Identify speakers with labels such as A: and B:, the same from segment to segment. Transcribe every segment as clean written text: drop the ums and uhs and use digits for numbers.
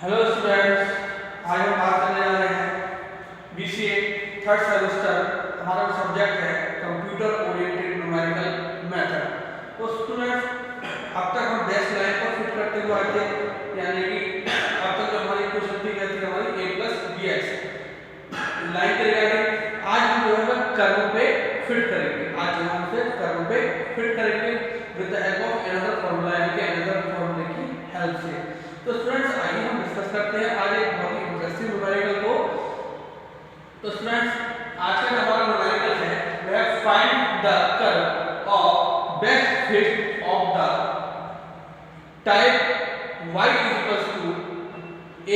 A: Hello students, आज हम बात करने जा रहे हैं बीसीए थर्ड सेमेस्टर। हमारा सब्जेक्ट है कंप्यूटर ओरिएंटेड न्यूमेरिकल मेथड। तो स्टूडेंट्स, अब तक हम बेस लाइन पर फिट करते हुए आए थे, यानी कि अब तक जो हमारी क्वेश्चन थी थी हमारी a plus B X line के रिगार्डिंग। आज हम जो है कर्व पे फिट करेंगे। आज जो हम से कर्व पे फिट करेंगे with the help of another formula, यानी कि अनदर फार्मूले की हेल्प से। तो स्टूडेंट्स, आइए हम डिस्कस करते हैं आज एक बहुत ही इंटरेस्टिंग न्यूमेरिकल को। तो स्टूडेंट्स, आज का हमारा न्यूमेरिकल है वह find the curve of best fit of the type y equals to a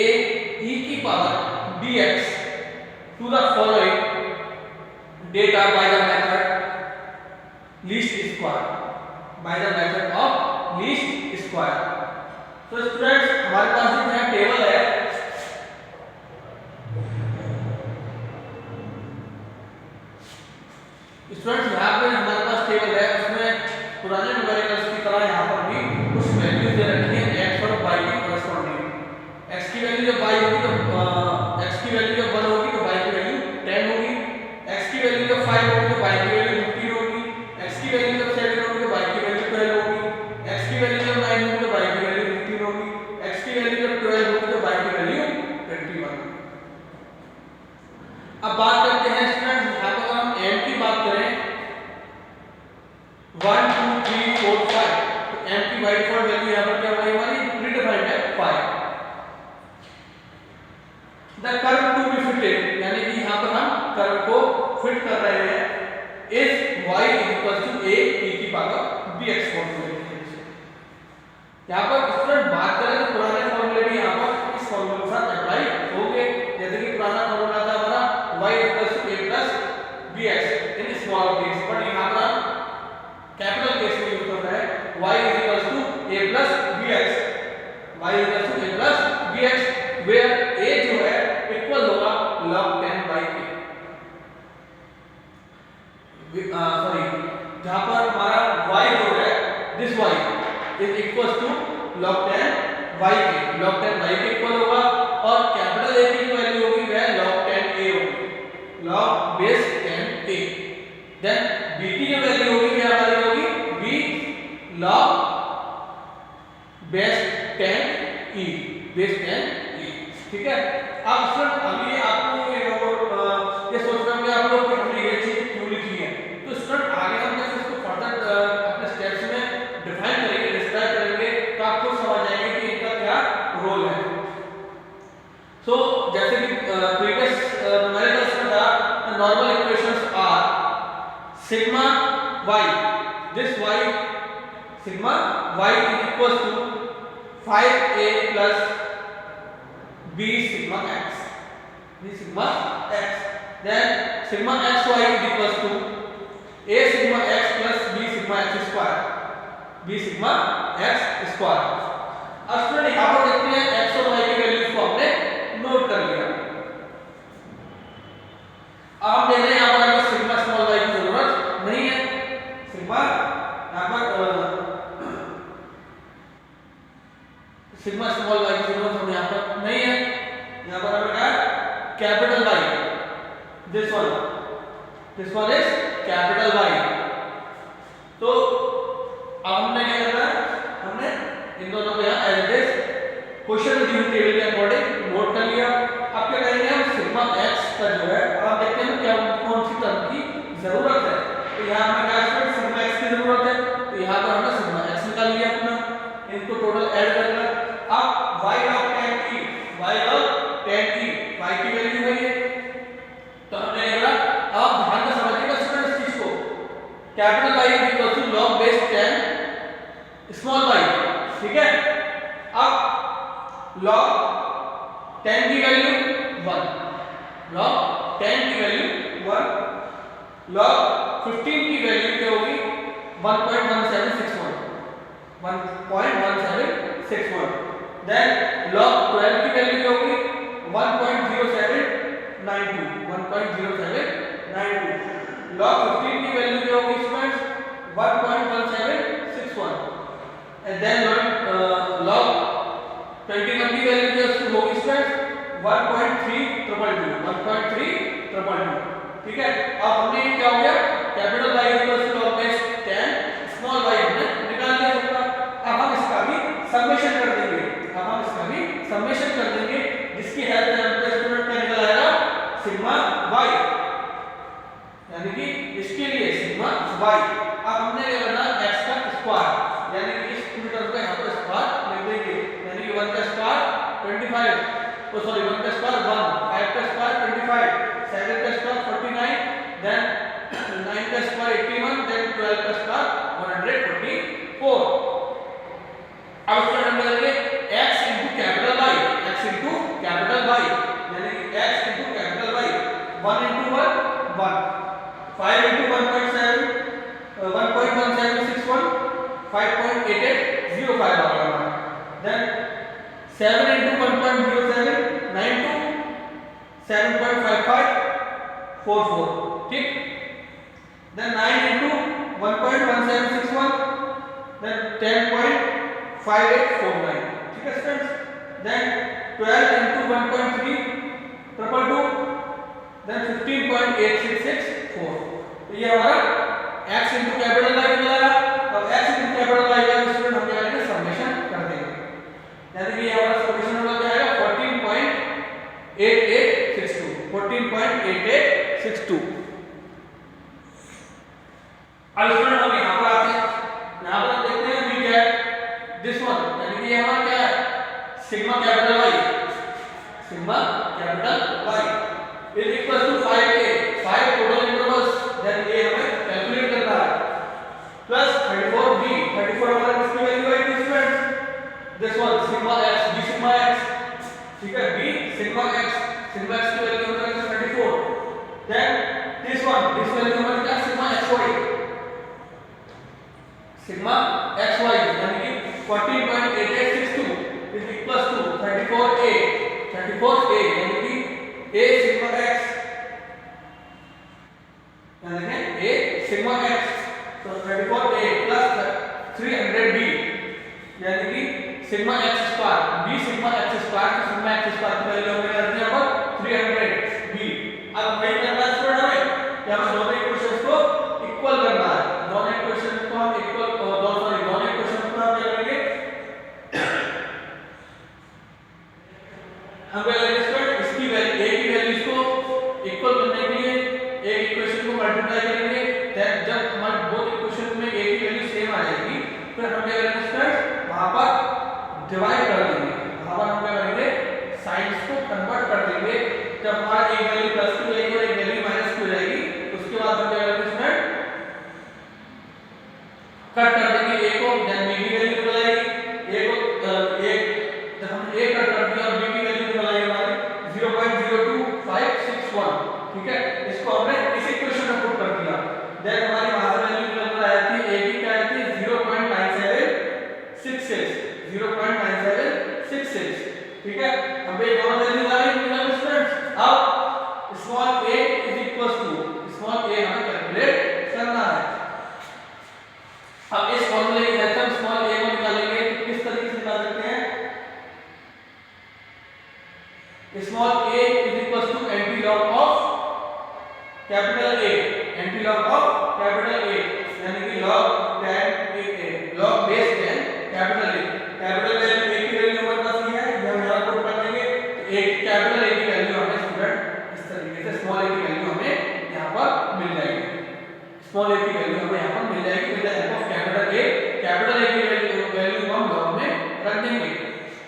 A: e की power bx to the following data by the method least square, by the method of least square। तो students, हमारे पास जो है table है, students यहाँ पे हमारे पास table है, उसमें पुराने न्यूमेरिकल्स की तरह यहाँ पर भी कुछ वैल्यूज दे रखी है x और y की कॉरेस्पॉन्डिंग। x की वैल्यू जब y होगी तो x की वैल्यू जब 1 होगी तो y की वैल्यू 10 होगी, x की वैल्यू जब 5 होगी तो y की वैल्यू 15 होगी, x की वैल्यू जब 7 होगी तो y की वैल्यू 12 होगी, x की वैल्यू जब 9 होगी तो y की वैल्यू 15 होगी, x की वैल्यू जब 12 होगी तो y की वैल्यू 21 होगी। अब बात करते हैं स्टूडेंट्स, यहाँ पर हम m की बात करें 1 2 3 4 5, तो m की बाय डिफॉल्ट वैल्यू यहाँ पर क्या होगी, हमारी प्रीडिफाइंड है 5। The curve to be fitted, यानी कि यहाँ पर हम कर्व को फिट कर रहे हैं is y equals to a e की पावर bx फॉर्मूले के से। यहाँ पर स्टूडेंट बात करें तो पुराने फॉर्मूले भी यहाँ पर इस फॉर्मूले के साथ अप्लाई होंगे। जैसे कि पुराना फॉर्मूला था हमारा y equals to a plus bx in small case, but यहाँ पर हम कैपिटल केस में यूज कर रहे हैं y equals to a plus bx, y equals to a plus bx where a जो है इक्वल होगा log 10 by k। सॉरी, जहां पर हमारा y जो है this y is equals to log 10 by k, log 10 by k equal होगा, और कैपिटल A की वैल्यू होगी वह log 10 a होगी, log base 10 a। Then b की जो वैल्यू होगी क्या वाली होगी, b log base 10 e, base 10 e। ठीक है। अब सर अभी आपको ये सोच रहे होंगे आप लोग कि हमने ये चीज क्यों लिखी है। तो स्टूडेंट, आगे हम जब इसको फर्दर अपने स्टेप्स में डिफाइन करेंगे, डिस्क्राइब करेंगे, तो आपको समझ आएगा कि इनका क्या रोल है। सो जैसे कि प्रीवियस न्यूमेरिकल्स में था, the normal equations are sigma y, this y sigma y is equal to 5a plus b sigma x, b sigma x। then sigma xy is equals to a sigma x plus b sigma x square, b sigma x square। अब student यहाँ पर देखते हैं x और y की values को हमने note कर लिया। अब हम देख रहे हैं यहाँ पर हमें सिग्मा स्मॉल y की जरूरत नहीं है। सिग्मा यहाँ पर सिग्मा स्मॉल y की जरूरत हमें यहाँ पर नहीं है। यहाँ पर हमें क्या capital Y, this one is capital Y। तो अब हमने क्या करना है, हमने इन दोनों को यहाँ एज इट इज क्वेश्चन में दी हुई टेबल के अकॉर्डिंग नोट कर लिया। अब क्या करेंगे हम सिग्मा x का जो है, अब देखते हैं क्या कौन सी टर्म की जरूरत है। तो यहाँ हमें क्या सिग्मा x की जरूरत है, तो यहाँ पर हमने सिग्मा x निकाल लिया अपना, इनको टोटल ऐड कर लिया। अब y log 10 e, y log 10 e, y की वैल्यू है ये, तो हमने ये बोला। अब ध्यान से समझिएगा स्टूडेंट इस चीज को, capital Y is equal to log base 10 small y। ठीक है। अब log 10 की वैल्यू 1, log 10 की वैल्यू 1, log 15 की वैल्यू क्या होगी 1.1761, 1.1761। देन log 12 की वैल्यू क्या होगी 1.0792, 1.0792। log 15 की वैल्यू क्या होगी स्टूडेंट्स 1.1761। एंड देन log 21 की वैल्यू क्या होगी 1.322 ठीक है। अब हमने क्या हो गया capital Y equals to log base 10 small y हमने निकाल लिया सबका। अब हम इसका भी समेशन कर देंगे, जिसकी हेल्प से हमको स्टूडेंट क्या निकल आएगा सिग्मा y, यानी कि इसके लिए सिग्मा y। अब हमने ले लेना x का स्क्वायर, यानी कि इस पूरी टर्म का यहां पर स्क्वायर ले देंगे, यानी कि 1 का स्क्वायर 25 1 का स्क्वायर 1, 5 का स्क्वायर 25, 7 का स्क्वायर 49, देन 9 का स्क्वायर 81, देन 12 का स्क्वायर 144। अब इसको हम करेंगे x into capital Y, यानी कि x into capital Y, 1 into 1 1, 5 into 1.7 1.1761 5.8805 आ गया। देन 7 into 1.07 9 to 7.5544 ठीक। देन 9 into 1.1761 देन 10.5849 ठीक है स्टूडेंट्स। Then 12 into 1.322 then 15.8664। तो ये हमारा x into कैपिटल Y निकला। अब x into कैपिटल Y का स्टूडेंट हम क्या करेंगे समेशन कर देंगे, यानी कि ये हमारा समेशन होगा क्या आएगा 14.8862। अब स्टूडेंट हम यहां पर आते हैं, यहां पर देखते हैं वी गेट दिस वन, यानी कि ये हमारा क्या है sigma capital Y is equal to 5a, 5 total intervals, then ये हमें कैलकुलेट करना है, प्लस 34b, 34 हमारा किसकी वैल्यू है students this one sigma x, b sigma x ठीक है, b सिग्मा x की वैल्यू हमारा 34, देन दिस वैल्यू हमारा क्या सिग्मा xy, यानी कि 14.8862 इज इक्वल टू 34a, यानी कि a सिग्मा x, यानी कि a सिग्मा x, तो 34a प्लस 300b, यानी कि sigma x square, b sigma x square, तो सिग्मा x स्क्वायर की वैल्यू हमें करनी है अब 300b। अब वही करना है स्टूडेंट हमें, यहां दोनों इक्वेशंस को इक्वल करना है, दोनों इक्वेशन को हम इक्वल दोनों इक्वेशन को हम क्या करेंगे हम करेंगे स्टूडेंट इसकी वैल्यू a की वैल्यूज को इक्वल करने के लिए एक इक्वेशन को मल्टीप्लाई करेंगे, देन जब हमारे बोथ इक्वेशन में a की वैल्यू सेम आ जाएगी फिर हम क्या करेंगे स्टूडेंट वहां पर डिवाइड कर देंगे, वहां पर हम क्या करेंगे साइंस को कन्वर्ट कर देंगे। जब हमारा एक वैल्यू प्लस की हो जाएगी और एक वैल्यू माइनस की हो जाएगी उसके बाद हम क्या करेंगे स्टूडेंट कट कर देंगे a को, देन b की वैल्यू निकल आएगी, a को एक जब हम a कट कर दिया और b की वैल्यू निकल आएगी हमारी 0.02561 ठीक है। इसको हमने इस इक्वेशन में पुट कर दिया, देन हमारी वहां से वैल्यू निकल कर आई थी a की क्या आई थी 0.9766 ठीक है। अब ये दोनों वैल्यूज आ गई स्टूडेंट्स। अब small a is equals to small a हमें कैलकुलेट करना है। अब इस फॉर्मूले की हेल्प से हम स्मॉल a को निकालेंगे, तो किस तरीके से निकाल सकते हैं small a is equals to anti log of capital A, यानी कि log 10 log base 10 capital A, capital value a की वैल्यू हमारे पास ये है, ये हम यहां पुट कर देंगे, तो कैपिटल A की वैल्यू हमें स्टूडेंट इस तरीके से स्मॉल a की वैल्यू हमें यहां पर मिल जाएगी, स्मॉल a की वैल्यू हमें यहां पर मिल जाएगी with the help of capital A की वैल्यू हम लॉग में रख देंगे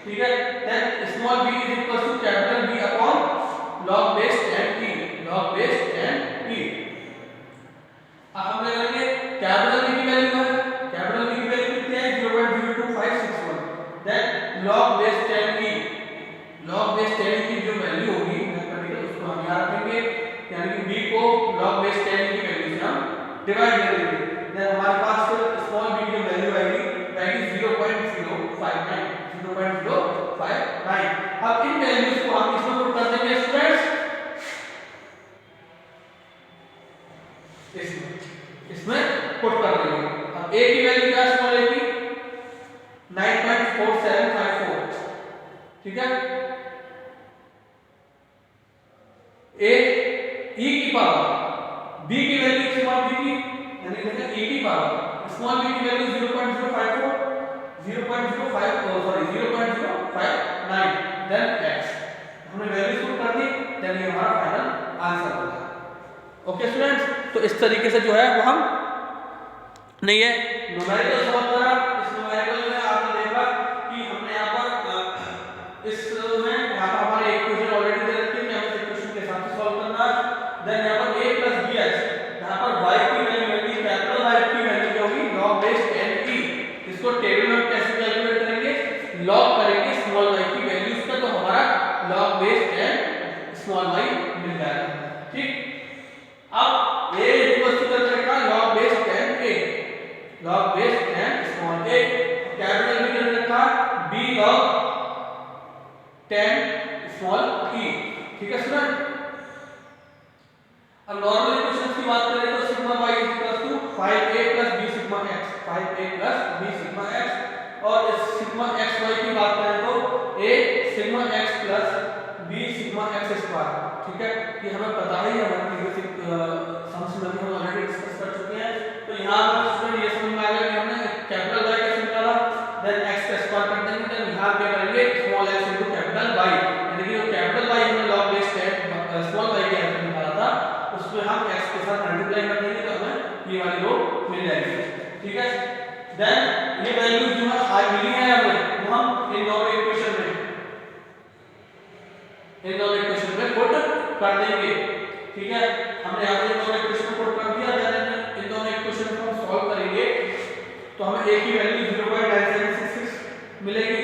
A: ठीक है। Then small b is equal to capital B upon log base 10 e। अब हम करेंगे कैपिटल B की वैल्यू है, कितनी है 0.02561, देन log बेस 10 e की जो वैल्यू होगी उसको हम यहां रखेंगे, यानी कि b को log बेस 10 की वैल्यू से हम डिवाइड कर देंगे, देन हमारे पास फिर स्मॉल b की जो वैल्यू आएगी 0.059। अब इन वैल्यूज को हम इसमें पुट कर देंगे स्टूडेंट्स, इसमें पुट कर देंगे। अब a की वैल्यू क्या स्मॉल a की 9.4754 ठीक है। ए ई की पावर बी की वैल्यू स्मॉल बी की यानी देखिए ई की पावर स्मॉल बी की वैल्यू 0.054 0.59 देन x हमने वैल्यू पुट कर दी देन ये हमारा फाइनल आंसर होगा। ओके स्टूडेंट्स, तो इस तरीके से जो है वो हम नहीं है न्यूमेरिकल सॉल्व करा। इस न्यूमेरिकल में आपने देखा कि हमने यहाँ पर इसमें यहाँ पर हमारे इक्वेशन ऑलरेडी दे रखी है कि हमें इक्वेशन के साथ सॉल्व करना है। देन यहाँ पर a + bx यहाँ पर y की वैल्यू होगी कैपिटल Y की वैल्यू क्या होगी log बेस 10e। इसको टेबल में कैसे कैलकुलेट करेंगे, log करेंगे स्मॉल y की वैल्यूज का, तो हमारा log बेस 10 स्मॉल y मिल जाएगा। ठीक, अब a इक्वल टू कर रखा log base 10a log base 10 small a, capital भी कर रखा b log 10 स्मॉल e। ठीक है स्टूडेंट, अब नॉर्मल इक्वेशंस की बात करें तो sigma y equal to 5a + b sigma x 5a + b sigma x, और इस सिग्मा xy की बात करें तो a sigma x + b sigma x square. ठीक है, ये हमें पता ही है, हमारे प्रीवियस सम्स में हम ऑलरेडी डिस्कस कर चुके हैं। तो यहां पर स्टूडेंट ये समझ में आ गया कि हमने कैपिटल Y कैसे निकाला, देन x का स्क्वायर कर देंगे, देन यहां पे करेंगे स्मॉल x * कैपिटल Y, यानी कि जो कैपिटल Y हमने log बेस 10 स्मॉल y के हेल्प से निकाला था उसमें हम x के साथ मल्टीप्लाई कर देंगे तो हमें ये वाली रो मिल जाएगी। ठीक है, देन ये वैल्यूज जो है हाई मिली है हमें, वो हम इन दोनों इक्वेशन में पुट कर देंगे। ठीक है, हमने यहाँ पे इन दोनों इक्वेशन पुट कर दिया, देन इन दोनों इक्वेशन को हम सॉल्व करेंगे तो हमें a की वैल्यू 0.9766 मिलेगी,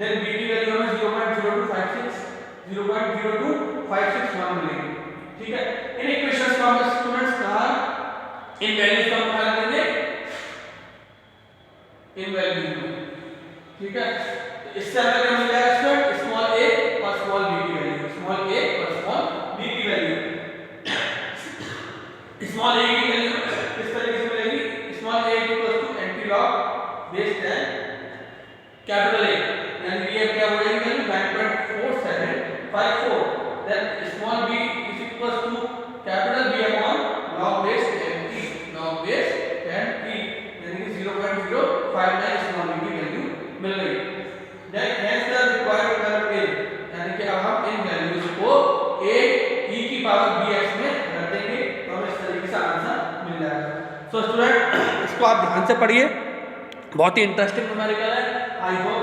A: देन b की वैल्यू हमें 0.0251 मिलेगी। ठीक है, इन इक्वेशंस को हम स्टूडेंट्स कहा इन वैल्यूज को हम निकाल देंगे इन वैल्यूज में। ठीक है, तो इससे हमें क्या मिल जाएगा स्टूडेंट, स्मॉल a और स्मॉल b की वैल्यू, स्मॉल a और स्मॉल b की वैल्यू। स्मॉल a की वैल्यू किस तरीके से मिलेगी, small a = anti log base 10 capital A, यानी ये क्या हो जाएगी value 9.4754, then small b = capital B upon log base 10e log base 10e, यानी कि 0.059 स्मॉल b की वैल्यू मिल गई। Then hence the required value a, यानी कि अब हम इन वैल्यूज को a e की पावर bx में रख देंगे तो हमें इस तरीके से आंसर मिल जाएगा। सो स्टूडेंट, इसको आप ध्यान से पढ़िए, बहुत ही इंटरेस्टिंग न्यूमेरिकल है। I hope